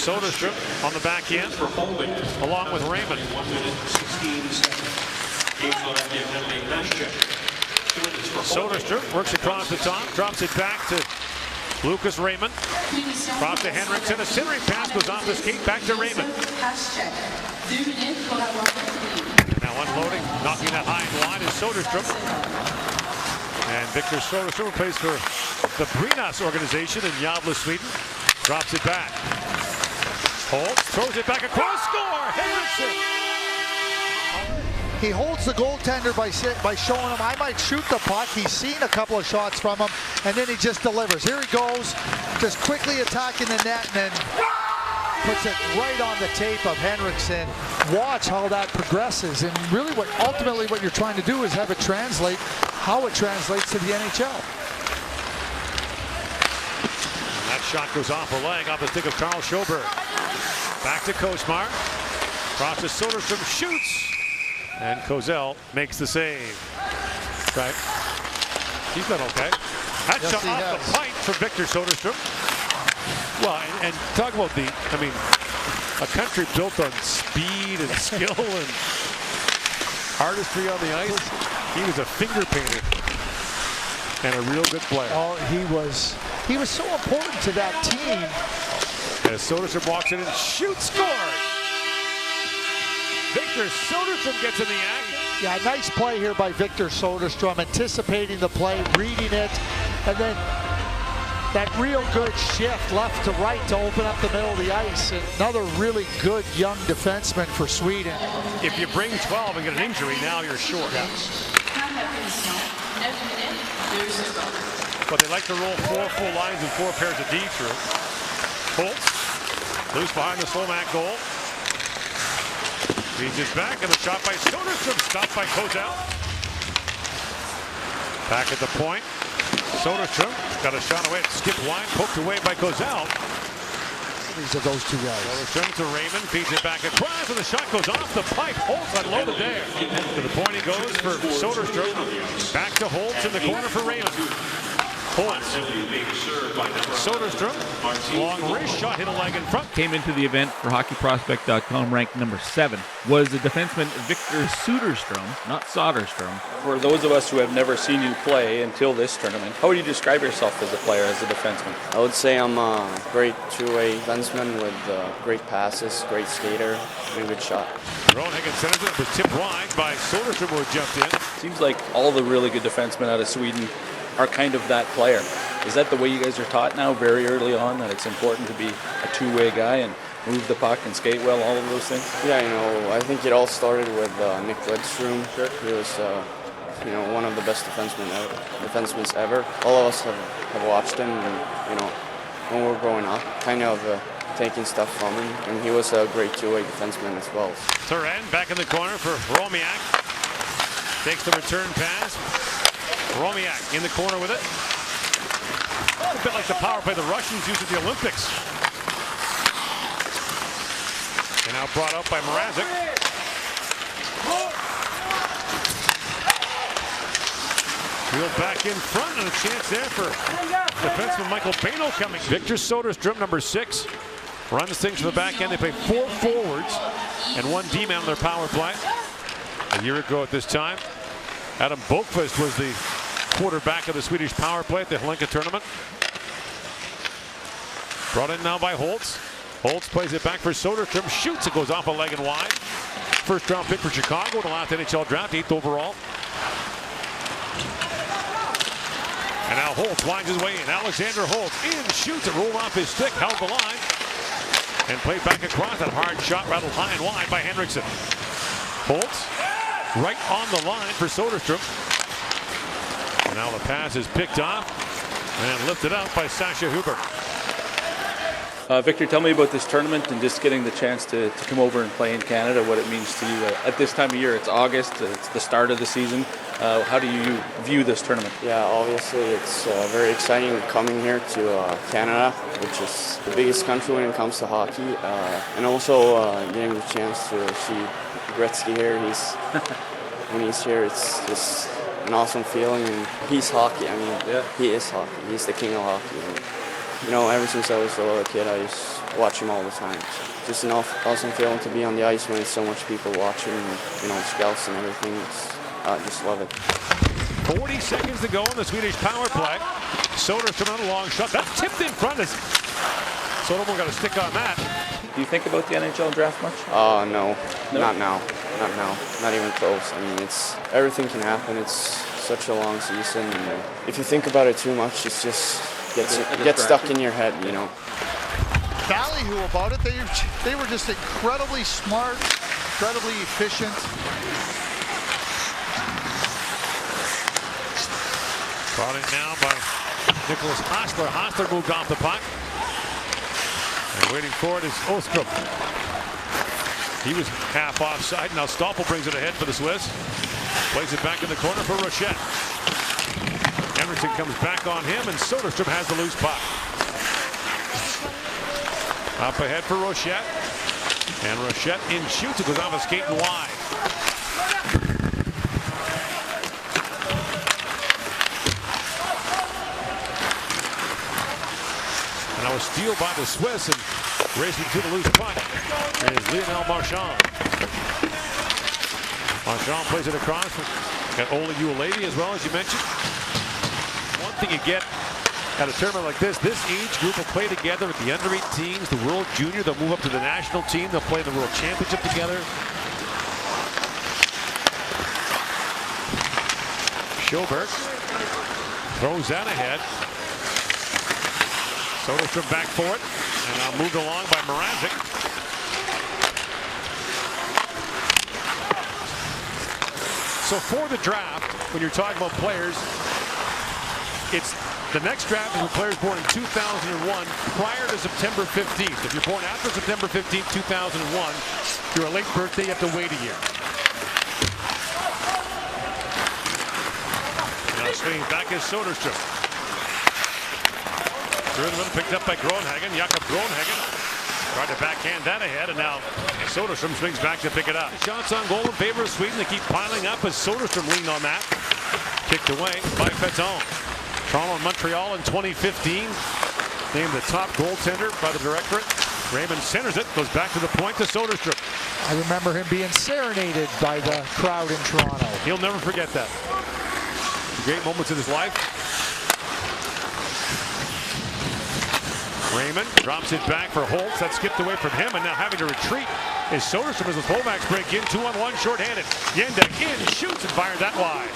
Soderstrom on the back end, along with Raymond. Soderström works across the top, drops it back to Lucas Raymond. Cross to Henriksen. A centering pass goes off the skate back to Raymond. Now unloading, knocking that high and wide is Soderstrom. And Victor Soderstrom plays for the Brynäs organization in Gävle, Sweden. Drops it back. Holtz throws it back across. Score! Henriksen! He holds the goaltender by showing him, I might shoot the puck. He's seen a couple of shots from him, and then he just delivers. Here he goes, just quickly attacking the net, and then puts it right on the tape of Henriksen. Watch how that progresses, and really ultimately what you're trying to do is have it translate, how it translates to the NHL. And that shot goes off a leg, off the stick of Carl Sjoberg. Back to Kosmar. Cross to Soderstrom, shoots. And Kozel makes the save. Right. He's done okay. That shot off the pipe for Victor Soderstrom. Well, and talk about a country built on speed and skill and artistry on the ice. He was a finger painter and a real good player. Oh, he was so important to that team. As Soderstrom walks in and shoots, scores. Victor Soderstrom gets in the act. Yeah, nice play here by Victor Soderstrom, anticipating the play, reading it, and then that real good shift left to right to open up the middle of the ice. Another really good young defenseman for Sweden. If you bring 12 and get an injury, now you're short. But they like to roll 4 full lines and 4 pairs of D through. Holtz, loose behind the Slovak goal. Feeds it back, and the shot by Soderstrom, stopped by Kozel. Back at the point. Soderstrom got a shot away, skipped wide, poked away by Kozel. These are those two guys. Soderstrom to Raymond, feeds it back across, and the shot goes off the pipe. Holtz unloaded there. To the point he goes for Soderstrom. Back to Holtz in the corner for Raymond. Holtz. Soderstrom. Long wrist shot, hit a leg in front. Came into the event for HockeyProspect.com ranked number 7. Was the defenseman Victor Söderström, not Soderstrom. For those of us who have never seen you play until this tournament, how would you describe yourself as a player, as a defenseman? I would say I'm a great two-way defenseman with great passes, great skater, and a good shot. Roenhagen centers it. It was tipped wide by Soderstrom, who jumped in. Seems like all the really good defensemen out of Sweden are kind of that player. Is that the way you guys are taught now very early on, that it's important to be a two-way guy and move the puck and skate well, all of those things? Yeah, I think it all started with Nick Lidstrom. Sure. He was, one of the best defensemen ever. All of us have watched him, and, when we were growing up, kind of taking stuff from him, and he was a great two-way defenseman as well. Turin back in the corner for Romiak. Takes the return pass. Romiak in the corner with it. A bit like the power play the Russians used at the Olympics. And now brought up by Mrazek. Wheeled back in front, and a chance there for defenseman Michael Bano coming. Victor Soderstrom, number 6, runs things to the back end. They play 4 forwards and 1 D-man on their power play. A year ago at this time, Adam Bokvist was the quarterback of the Swedish power play at the Hlinka tournament. Brought in now by Holtz. Holtz plays it back for Soderstrom, shoots, it goes off a leg and wide. First round pick for Chicago in the last NHL draft, 8th overall. And now Holtz winds his way in. Alexander Holtz in, shoots, it rolled off his stick, held the line. And played back across. That hard shot rattled high and wide by Henriksen. Holtz right on the line for Soderstrom. And now the pass is picked off and lifted up by Sasha Huber. Victor, tell me about this tournament and just getting the chance to come over and play in Canada, what it means to you at this time of year. It's August, it's the start of the season. How do you view this tournament? Yeah, obviously it's very exciting coming here to Canada, which is the biggest country when it comes to hockey. And also getting the chance to see Gretzky here. When he's here, it's just an awesome feeling. And he's hockey. I mean, yeah. He is hockey. He's the king of hockey. And you know, ever since I was a little kid, I just watch him all the time. So just an awesome feeling to be on the ice when it's so much people watching, and, you know, scouts and everything. I just love it. 40 seconds to go in the Swedish power play. Soderstrom on a long shot. That's tipped in front. Soderstrom got a stick on that. Do you think about the NHL draft much? No, not now. Not now. Not even close. I mean, everything can happen. It's such a long season, and if you think about it too much, it's just gets stuck in your head, you know. Ballyhoo about it. They were just incredibly smart, incredibly efficient. Brought in now by Nicholas Hostler. Hostler moved off the puck. And waiting for it is Söderström. He was half offside. Now Stoppel brings it ahead for the Swiss. Plays it back in the corner for Rochette. Emerson comes back on him, and Soderstrom has the loose puck. Up ahead for Rochette. And Rochette in shoots. It goes off a skate and wide. And now a steal by the Swiss, and racing to the loose puck is Lionel Marchand. Marchand plays it across. Got Ola Uolady as well, as you mentioned. One thing you get at a tournament like this age group will play together with the under-18s, the World Junior. They'll move up to the national team. They'll play the World Championship together. Schoberg throws that ahead. Soderstrom back for it, and now moved along by Mrazek. So for the draft, when you're talking about players, it's the next draft is for players born in 2001 prior to September 15th. If you're born after September 15th, 2001, you're a late birthday, you have to wait a year. Now swinging back is Soderstrom. Through the middle, picked up by Gronhagen. Jakob Gronhagen tried to backhand that ahead, and now Soderstrom swings back to pick it up. Shots on goal in favor of Sweden. They keep piling up as Soderstrom leaned on that. Kicked away by Peton. Toronto and Montreal in 2015. Named the top goaltender by the directorate. Raymond centers it, goes back to the point to Soderstrom. I remember him being serenaded by the crowd in Toronto. He'll never forget that. Great moments of his life. Raymond drops it back for Holtz. That skipped away from him, and now having to retreat is Soderstrom as the Slovaks break in. 2-on-1 shorthanded. Jendek in, shoots, and fired that wide.